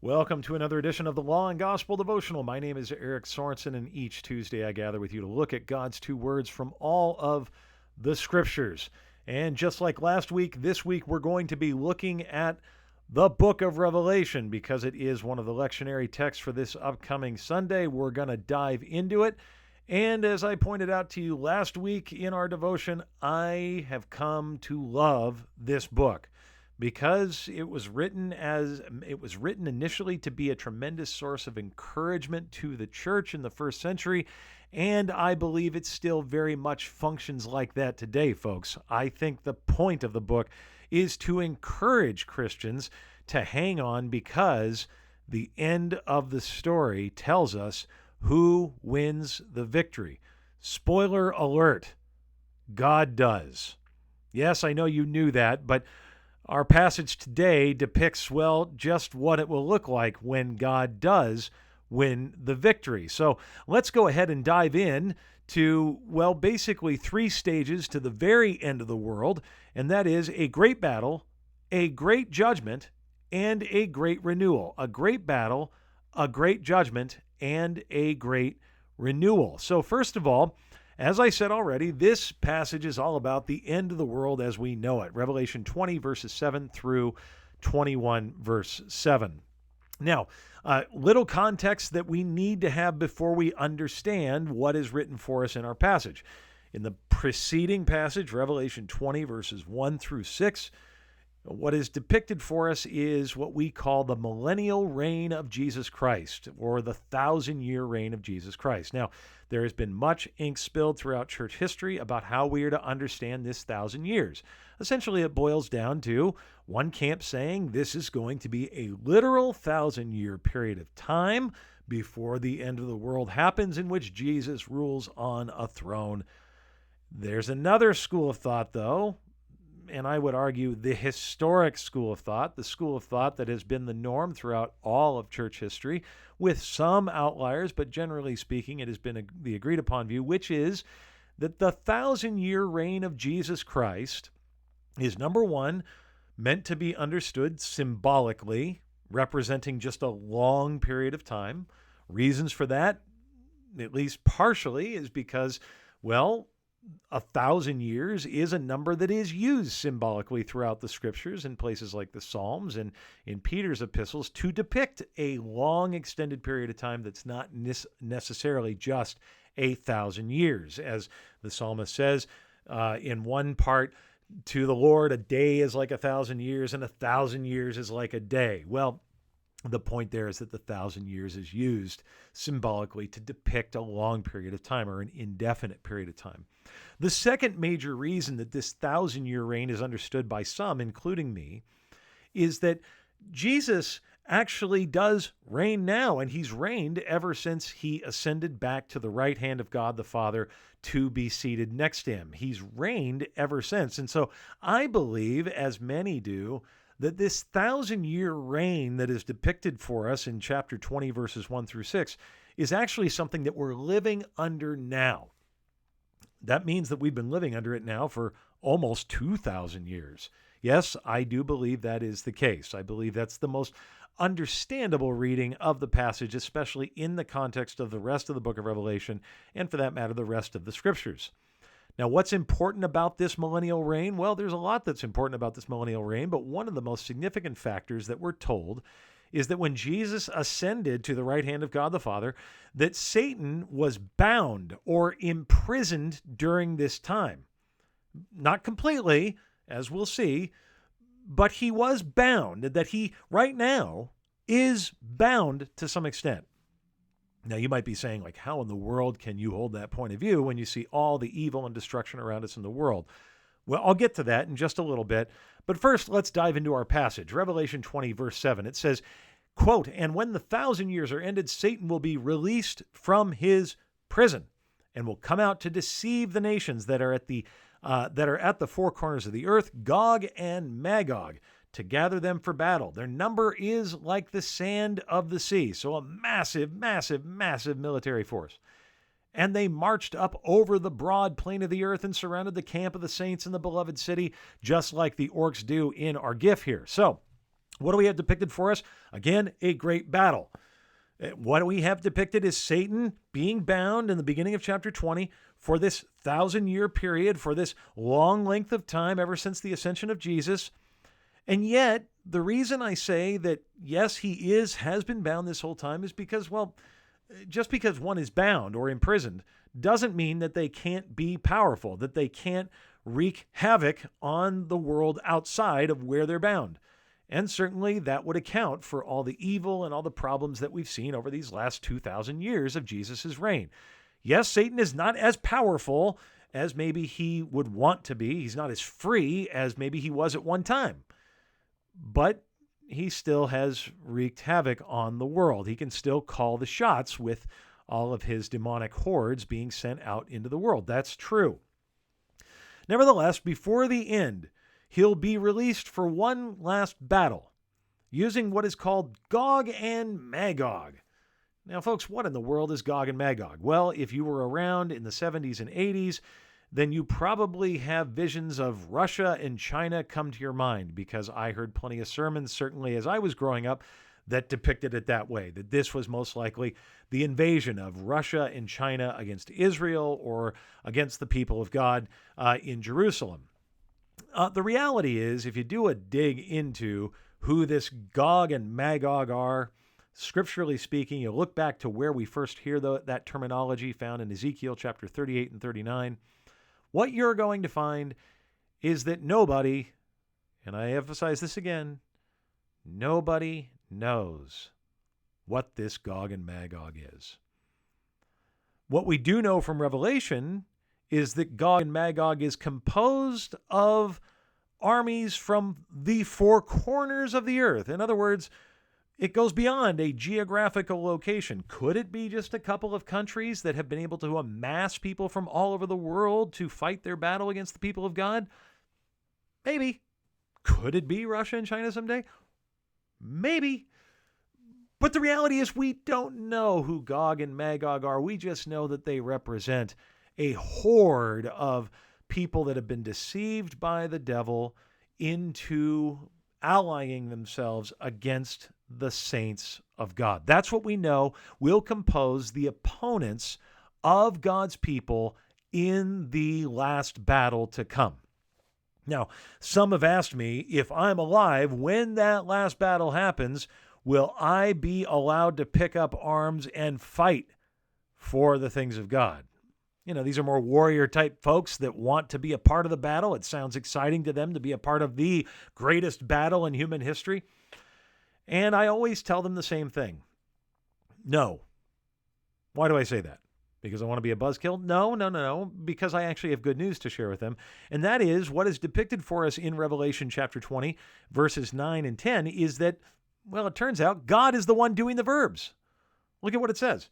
Welcome to another edition of the Law and Gospel Devotional. My name is Erick Sorensen, and each Tuesday I gather with you to look at God's two words from all of the Scriptures. And just like last week, this week we're going to be looking at the book of Revelation because it is one of the lectionary texts for this upcoming Sunday. We're going to dive into it. And as I pointed out to you last week in our devotion, I have come to love this book, because it was written initially to be a tremendous source of encouragement to the church in the first century, and I believe it still very much functions like that today, folks. I think the point of the book is to encourage Christians to hang on, because the end of the story tells us who wins the victory. Spoiler alert, God does. Yes, I know you knew that, but our passage today depicts, just what it will look like when God does win the victory. So let's go ahead and dive in to, basically three stages to the very end of the world, and that is a great battle, a great judgment, and a great renewal. A great battle, a great judgment, and a great renewal. So first of all, as I said already, this passage is all about the end of the world as we know it. Revelation 20, verses 7 through 21, verse 7. Now, little context that we need to have before we understand what is written for us in our passage. In the preceding passage, Revelation 20, verses 1 through 6, what is depicted for us is what we call the millennial reign of Jesus Christ, or the 1,000-year reign of Jesus Christ. Now, there has been much ink spilled throughout church history about how we are to understand this 1,000 years. Essentially, it boils down to one camp saying this is going to be a literal 1,000-year period of time before the end of the world happens, in which Jesus rules on a throne. There's another school of thought, though, and I would argue the historic school of thought, the school of thought that has been the norm throughout all of church history, with some outliers, but generally speaking, it has been the agreed upon view, which is that the 1,000-year reign of Jesus Christ is, number one, meant to be understood symbolically, representing just a long period of time. Reasons for that, at least partially, is because, 1,000 years is a number that is used symbolically throughout the Scriptures in places like the Psalms and in Peter's epistles to depict a long extended period of time that's not necessarily just 1,000 years. As the psalmist says in one part, to the Lord, a day is like 1,000 years, and 1,000 years is like a day. The point there is that the 1,000 years is used symbolically to depict a long period of time, or an indefinite period of time. The second major reason that this 1,000-year reign is understood by some, including me, is that Jesus actually does reign now, and he's reigned ever since he ascended back to the right hand of God the Father to be seated next to him. He's reigned ever since. And so I believe, as many do, that this 1,000-year reign that is depicted for us in chapter 20, verses 1 through 6, is actually something that we're living under now. That means that we've been living under it now for almost 2,000 years. Yes, I do believe that is the case. I believe that's the most understandable reading of the passage, especially in the context of the rest of the book of Revelation, and for that matter, the rest of the Scriptures. Now, what's important about this millennial reign? There's a lot that's important about this millennial reign, but one of the most significant factors that we're told is that when Jesus ascended to the right hand of God the Father, that Satan was bound or imprisoned during this time. Not completely, as we'll see, but he was bound, that he right now is bound to some extent. Now, you might be saying, how in the world can you hold that point of view when you see all the evil and destruction around us in the world? Well, I'll get to that in just a little bit. But first, let's dive into our passage. Revelation 20, verse 7. It says, quote, "And when the 1,000 years are ended, Satan will be released from his prison and will come out to deceive the nations that are at the four corners of the earth, Gog and Magog, to gather them for battle. Their number is like the sand of the sea." So a massive, massive, massive military force. "And they marched up over the broad plain of the earth and surrounded the camp of the saints in the beloved city," just like the orcs do in our GIF here. So What do we have depicted for us? Again, a great battle. What do we have depicted is Satan being bound in the beginning of chapter 20 for this 1,000-year period, for this long length of time ever since the ascension of Jesus. And yet, the reason I say that, yes, he has been bound this whole time is because, well, just because one is bound or imprisoned doesn't mean that they can't be powerful, that they can't wreak havoc on the world outside of where they're bound. And certainly that would account for all the evil and all the problems that we've seen over these last 2,000 years of Jesus' reign. Yes, Satan is not as powerful as maybe he would want to be. He's not as free as maybe he was at one time. But he still has wreaked havoc on the world. He can still call the shots with all of his demonic hordes being sent out into the world. That's true. Nevertheless, before the end, he'll be released for one last battle, using what is called Gog and Magog. Now, folks, what in the world is Gog and Magog? Well, if you were around in the 70s and 80s, then you probably have visions of Russia and China come to your mind, because I heard plenty of sermons, certainly as I was growing up, that depicted it that way, that this was most likely the invasion of Russia and China against Israel or against the people of God in Jerusalem. The reality is, if you do a dig into who this Gog and Magog are, scripturally speaking, you look back to where we first hear that terminology found in Ezekiel chapter 38 and 39, what you're going to find is that nobody, and I emphasize this again, nobody knows what this Gog and Magog is. What we do know from Revelation is that Gog and Magog is composed of armies from the four corners of the earth. In other words, it goes beyond a geographical location. Could it be just a couple of countries that have been able to amass people from all over the world to fight their battle against the people of God? Maybe. Could it be Russia and China someday? Maybe. But the reality is we don't know who Gog and Magog are. We just know that they represent a horde of people that have been deceived by the devil into allying themselves against the saints of God. That's what we know will compose the opponents of God's people in the last battle to come. Now, some have asked me, if I'm alive when that last battle happens, will I be allowed to pick up arms and fight for the things of God? You know, these are more warrior type folks that want to be a part of the battle. It sounds exciting to them to be a part of the greatest battle in human history. And I always tell them the same thing. No. Why do I say that? Because I want to be a buzzkill? No. Because I actually have good news to share with them. And that is what is depicted for us in Revelation chapter 20, verses 9 and 10, is that, well, it turns out God is the one doing the verbs. Look at what it says.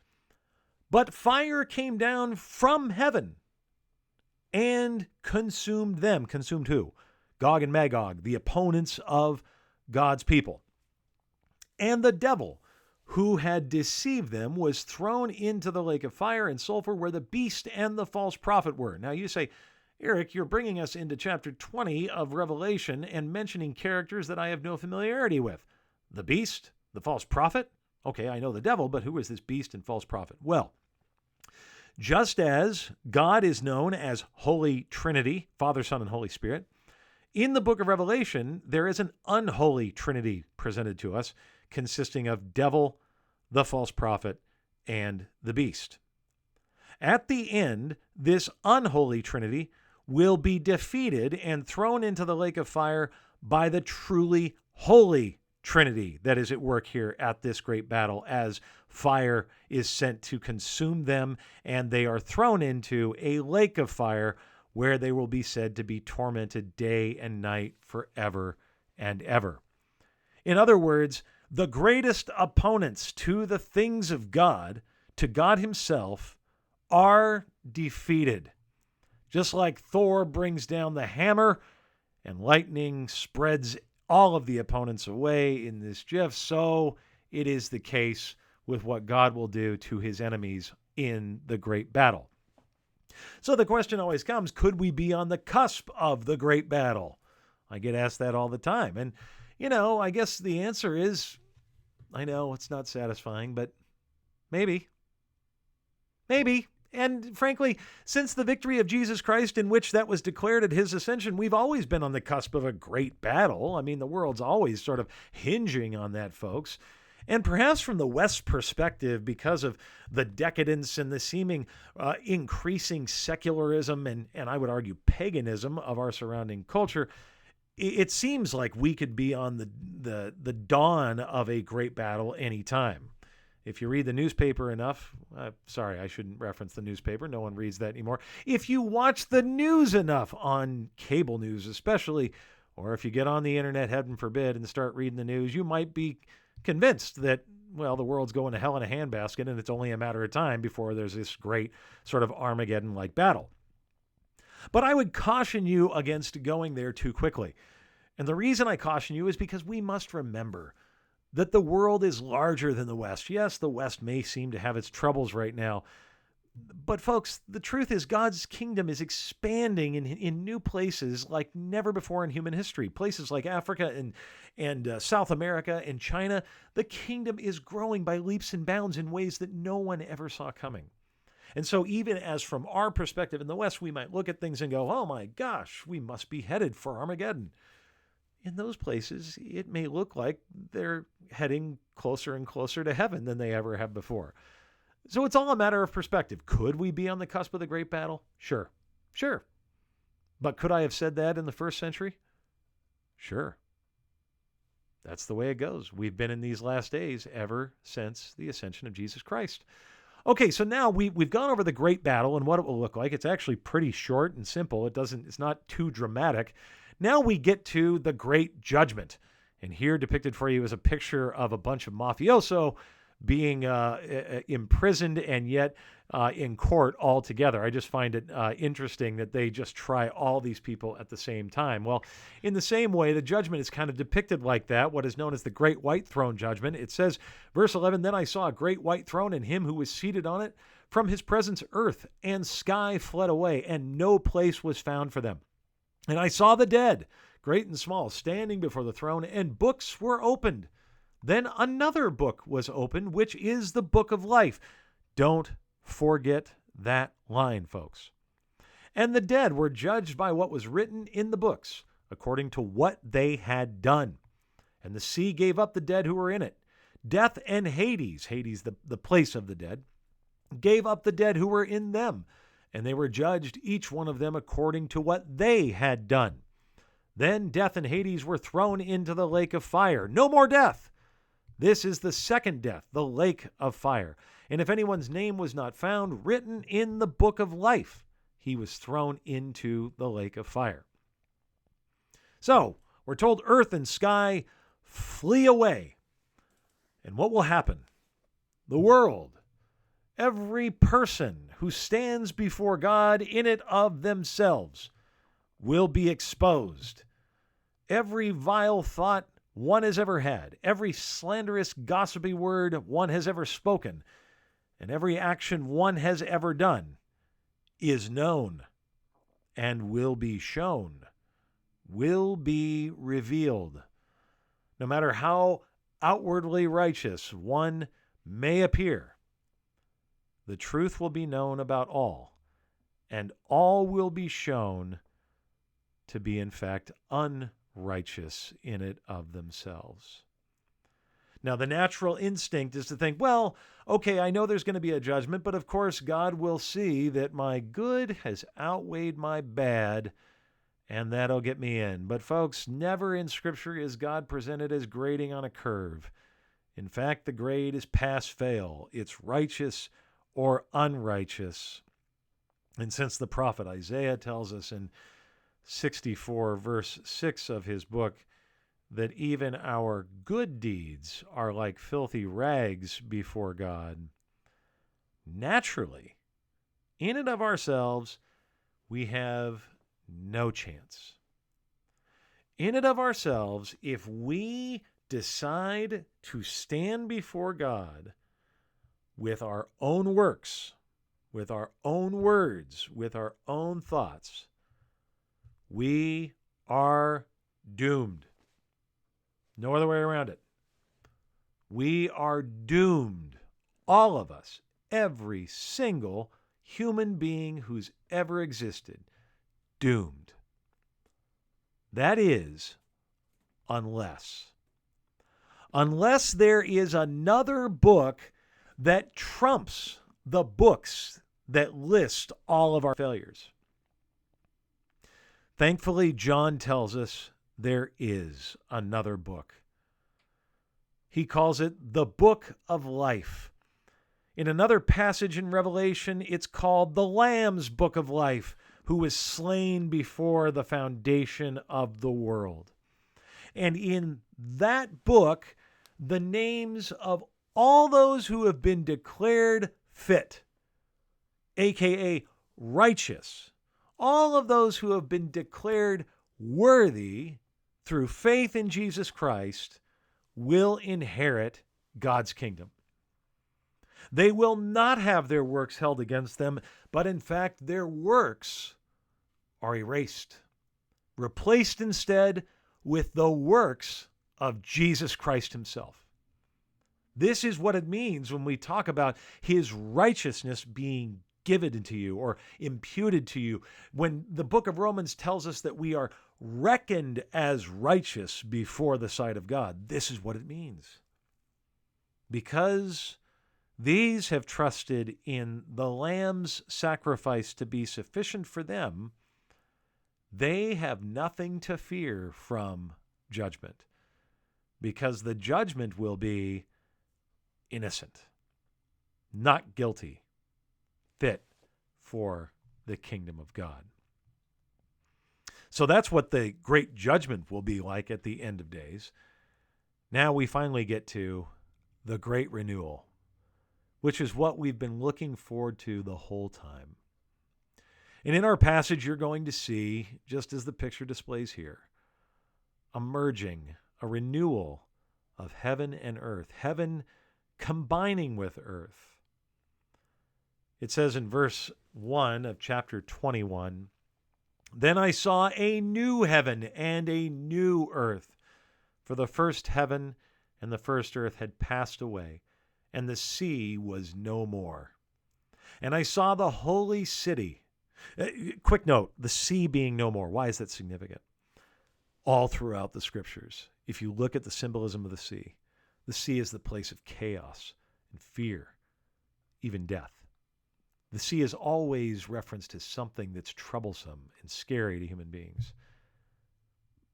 But fire came down from heaven and consumed them. Consumed who? Gog and Magog, the opponents of God's people. And the devil, who had deceived them, was thrown into the lake of fire and sulfur where the beast and the false prophet were. Now you say, Erick, you're bringing us into chapter 20 of Revelation and mentioning characters that I have no familiarity with. The beast, the false prophet. Okay, I know the devil, but who is this beast and false prophet? Well, just as God is known as Holy Trinity, Father, Son, and Holy Spirit, in the book of Revelation, there is an unholy Trinity presented to us, consisting of devil, the false prophet, and the beast. At the end, this unholy Trinity will be defeated and thrown into the lake of fire by the truly holy Trinity that is at work here at this great battle, as fire is sent to consume them, and they are thrown into a lake of fire where they will be said to be tormented day and night forever and ever. In other words, the greatest opponents to the things of God, to God himself, are defeated. Just like Thor brings down the hammer and lightning spreads all of the opponents away in this GIF, so it is the case with what God will do to his enemies in the great battle. So the question always comes, could we be on the cusp of the great battle? I get asked that all the time. And I guess the answer is, I know it's not satisfying, but maybe. Maybe. And frankly, since the victory of Jesus Christ, in which that was declared at his ascension, we've always been on the cusp of a great battle. I mean, the world's always sort of hinging on that, folks. And perhaps from the West's perspective, because of the decadence and the seeming increasing secularism and I would argue paganism of our surrounding culture, it seems like we could be on the dawn of a great battle anytime. If you read the newspaper enough, sorry, I shouldn't reference the newspaper. No one reads that anymore. If you watch the news enough, on cable news especially, or if you get on the internet, heaven forbid, and start reading the news, you might be convinced that, well, the world's going to hell in a handbasket and it's only a matter of time before there's this great sort of Armageddon-like battle. But I would caution you against going there too quickly. And the reason I caution you is because we must remember that the world is larger than the West. Yes, the West may seem to have its troubles right now. But folks, the truth is God's kingdom is expanding in new places like never before in human history. Places like Africa and South America and China. The kingdom is growing by leaps and bounds in ways that no one ever saw coming. And so even as from our perspective in the West, we might look at things and go, oh my gosh, we must be headed for Armageddon. In those places, it may look like they're heading closer and closer to heaven than they ever have before. So it's all a matter of perspective. Could we be on the cusp of the great battle? Sure. But could I have said that in the first century? Sure. That's the way it goes. We've been in these last days ever since the ascension of Jesus Christ. Okay, so now we've gone over the great battle and what it will look like. It's actually pretty short and simple. It's not too dramatic. Now we get to the great judgment. And here depicted for you is a picture of a bunch of mafioso being imprisoned and yet in court all together. I just find it interesting that they just try all these people at the same time. Well, in the same way, the judgment is kind of depicted like that, what is known as the Great White Throne Judgment. It says, verse 11, "Then I saw a great white throne and him who was seated on it. From his presence earth and sky fled away, and no place was found for them. And I saw the dead, great and small, standing before the throne, and books were opened. Then another book was opened, which is the book of life." Don't forget that line, folks. "And the dead were judged by what was written in the books, according to what they had done. And the sea gave up the dead who were in it. Death and Hades," Hades the place of the dead, "gave up the dead who were in them. And they were judged, each one of them according to what they had done. Then death and Hades were thrown into the lake of fire. No more death. This is the second death, the lake of fire. And if anyone's name was not found written in the book of life, he was thrown into the lake of fire." So, we're told earth and sky flee away. And what will happen? The world, every person who stands before God in it of themselves, will be exposed. Every vile thought one has ever had, every slanderous, gossipy word one has ever spoken, and every action one has ever done is known and will be shown, will be revealed. No matter how outwardly righteous one may appear, the truth will be known about all, and all will be shown to be, in fact, unrighteous in it of themselves. Now, the natural instinct is to think, well, okay, I know there's going to be a judgment, but of course God will see that my good has outweighed my bad, and that'll get me in. But folks, never in Scripture is God presented as grading on a curve. In fact, the grade is pass-fail. It's righteous or unrighteous. And since the prophet Isaiah tells us in 64 verse 6 of his book that even our good deeds are like filthy rags before God, naturally, in and of ourselves, we have no chance. In and of ourselves, if we decide to stand before God with our own works, with our own words, with our own thoughts, we are doomed. No other way around it. We are doomed, all of us, every single human being who's ever existed, doomed. That is, unless there is another book that trumps the books that list all of our failures. Thankfully, John tells us there is another book. He calls it the Book of Life. In another passage in Revelation, it's called the Lamb's Book of Life, who was slain before the foundation of the world. And in that book, the names of all those who have been declared fit, aka righteous, all of those who have been declared worthy through faith in Jesus Christ, will inherit God's kingdom. They will not have their works held against them, but in fact their works are erased, replaced instead with the works of Jesus Christ himself. This is what it means when we talk about his righteousness being given to you or imputed to you. When the book of Romans tells us that we are reckoned as righteous before the sight of God, this is what it means. Because these have trusted in the Lamb's sacrifice to be sufficient for them, they have nothing to fear from judgment, because the judgment will be innocent, not guilty, fit for the kingdom of God. So that's what the great judgment will be like at the end of days. Now we finally get to the great renewal, which is what we've been looking forward to the whole time. And in our passage, you're going to see, just as the picture displays here, a merging, a renewal of heaven and earth, heaven combining with earth. It says in verse 1 of chapter 21, "Then I saw a new heaven and a new earth, for the first heaven and the first earth had passed away, and the sea was no more. And I saw the holy city." Quick note, the sea being no more. Why is that significant? All throughout the scriptures, if you look at the symbolism of the sea is the place of chaos and fear, even death. The sea is always referenced as something that's troublesome and scary to human beings.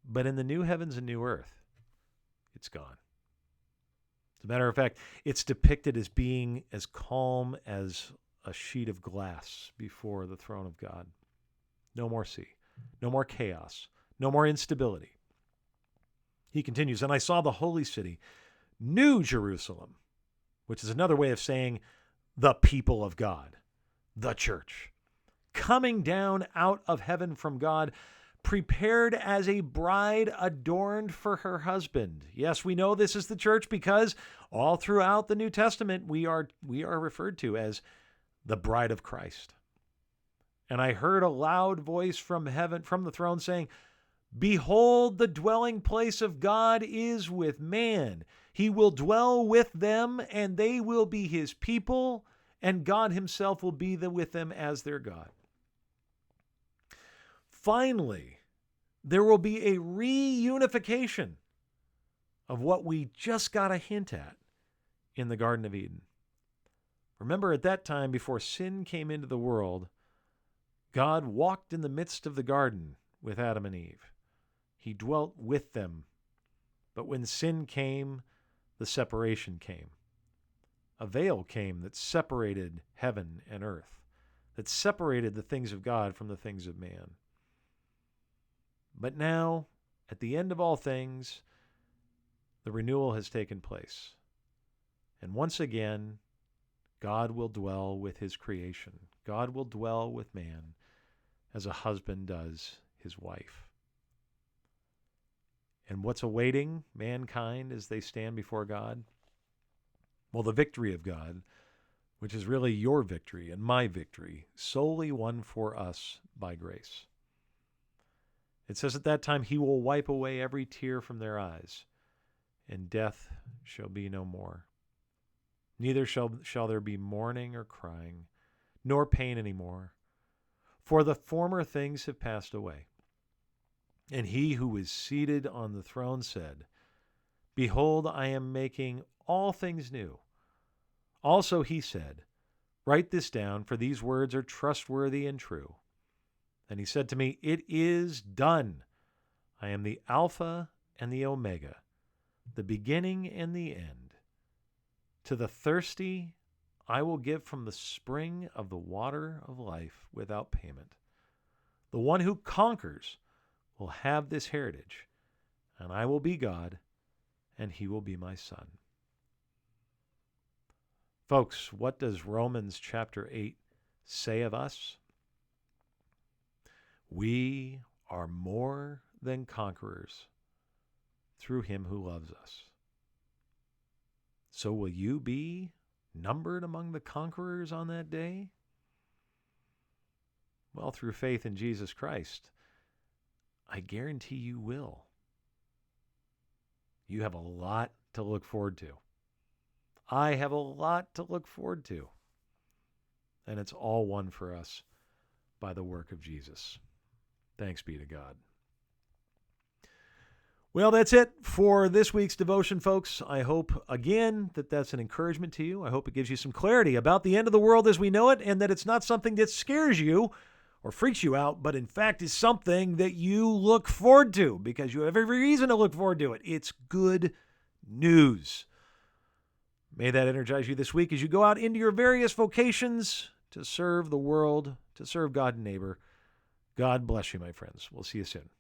But in the new heavens and new earth, it's gone. As a matter of fact, it's depicted as being as calm as a sheet of glass before the throne of God. No more sea, no more chaos, no more instability. He continues, "And I saw the holy city, New Jerusalem," which is another way of saying the people of God, the church, "coming down out of heaven from God, prepared as a bride adorned for her husband." Yes, we know this is the church because all throughout the New Testament we are referred to as the bride of Christ. "And I heard a loud voice from heaven, from the throne, saying, 'Behold, the dwelling place of God is with man. He will dwell with them, and they will be his people, and God himself will be with them as their God.'" Finally, there will be a reunification of what we just got a hint at in the Garden of Eden. Remember, at that time, before sin came into the world, God walked in the midst of the garden with Adam and Eve. He dwelt with them. But when sin came, the separation came. A veil came that separated heaven and earth, that separated the things of God from the things of man. But now, at the end of all things, the renewal has taken place. And once again, God will dwell with his creation. God will dwell with man as a husband does his wife. And what's awaiting mankind as they stand before God? Well, the victory of God, which is really your victory and my victory, solely won for us by grace. It says at that time he will wipe away every tear from their eyes. and death shall be no more. Neither shall there be mourning or crying, nor pain any more, for the former things have passed away. And he who was seated on the throne said, Behold, I am making all things new. Also he said, Write this down, for these words are trustworthy and true. And he said to me, It is done. I am the Alpha and the Omega, the beginning and the end. To the thirsty I will give from the spring of the water of life without payment. The one who conquers will have this heritage, and I will be God, and he will be my son. Folks, what does Romans chapter 8 say of us? We are more than conquerors through him who loves us. So will you be numbered among the conquerors on that day? Well, through faith in Jesus Christ, I guarantee you will. You have a lot to look forward to. I have a lot to look forward to. And it's all won for us by the work of Jesus. Thanks be to God. Well, that's it for this week's devotion, folks. I hope, again, that that's an encouragement to you. I hope it gives you some clarity about the end of the world as we know it, and that it's not something that scares you or freaks you out, but in fact is something that you look forward to because you have every reason to look forward to it. It's good news. May that energize you this week as you go out into your various vocations to serve the world, to serve God and neighbor. God bless you, my friends. We'll see you soon.